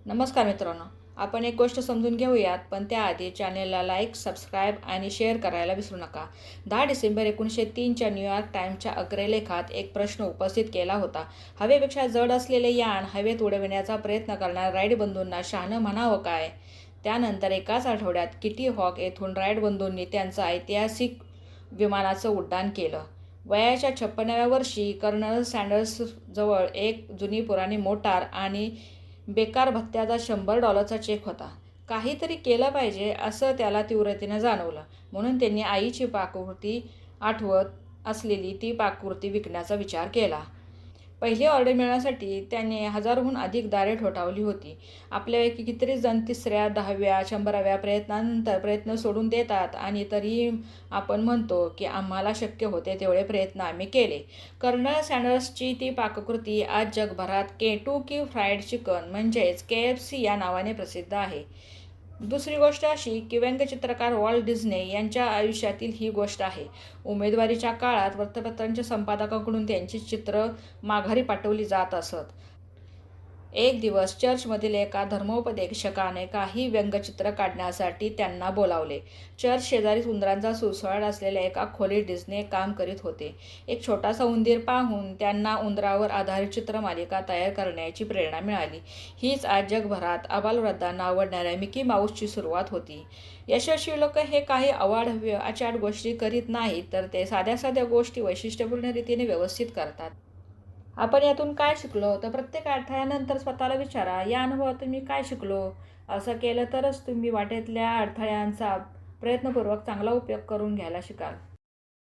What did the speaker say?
नमस्कार मित्रांनो, आपण एक गोष्ट समजून घेऊयात, पण त्याआधी चॅनेलला लाईक, सबस्क्राईब आणि शेअर करायला विसरू नका. 10 डिसेंबर 1903च्या न्यूयॉर्क टाइम्सच्या अग्रलेखात एक प्रश्न उपस्थित केला होता. हवेपेक्षा जड असलेले यान हवेत उडविण्याचा प्रयत्न करणाऱ्या राईट बंधूंना शहाणं म्हणावं काय? त्यानंतर एकाच आठवड्यात किटी हॉक येथून राईट बंधूंनी त्यांचं ऐतिहासिक विमानाचं उड्डाण केलं. वयाच्या 56व्या वर्षी कर्नल सँडर्सजवळ एक जुनी पुराणी मोटार आणि बेकार भत्त्याचा $100चा चेक होता. काहीतरी केलं पाहिजे असं त्याला तीव्रतेनं जाणवलं. म्हणून त्यांनी आईची पाककृती आठवत असलेली ती पाककृती विकण्याचा विचार केला. पहिली ऑर्डर मिळवण्यासाठी त्याने 1000हून अधिक दारे ठोठावली होती. आपल्यापैकी कितीतरी जण 3ऱ्या, 10व्या, 100व्या प्रयत्नानंतर प्रयत्न सोडून देतात आणि तरीही आपण म्हणतो की आम्हाला शक्य होते तेवढे प्रयत्न आम्ही केले. कर्नल सँडर्सची ती पाककृती आज जगभरात केंटुकी फ्राईड चिकन म्हणजेच KFC या नावाने प्रसिद्ध आहे. दुसरी गोष्ट अशी की व्यंगचित्रकार वॉल्ट डिस्ने यांच्या आयुष्यातील ही गोष्ट आहे. उमेदवारीच्या काळात वृत्तपत्रांच्या संपादकांकडून त्यांची चित्रं माघारी पाठवली जात असत. एक दिवस चर्चमधील एका धर्मोपदेशकाने काही व्यंगचित्र काढण्यासाठी त्यांना बोलावले. चर्च शेजारीच उंदरांचा सुळसुळाट असलेल्या एका खोलीत डिस्ने काम करीत होते. एक छोटासा उंदीर पाहून त्यांना उंदरावर आधारित चित्रमालिका तयार करण्याची प्रेरणा मिळाली. हीच आज जगभरात आबालवृद्धांना आवडणाऱ्या मिकी माऊसची सुरुवात होती. यशस्वी लोक हे काही अवाढव्य अचाट गोष्टी करीत नाहीत, तर ते साध्या साध्या गोष्टी वैशिष्ट्यपूर्ण रीतीने व्यवस्थित करतात. आपण यातून काय शिकलो? तर प्रत्येक अडथळ्यानंतर स्वतःला विचारा, या अनुभवातून मी काय शिकलो? असं केलं तरच तुम्ही वाटेतल्या अडथळ्यांचा प्रयत्नपूर्वक चांगला उपयोग करून घ्यायला शिकाल.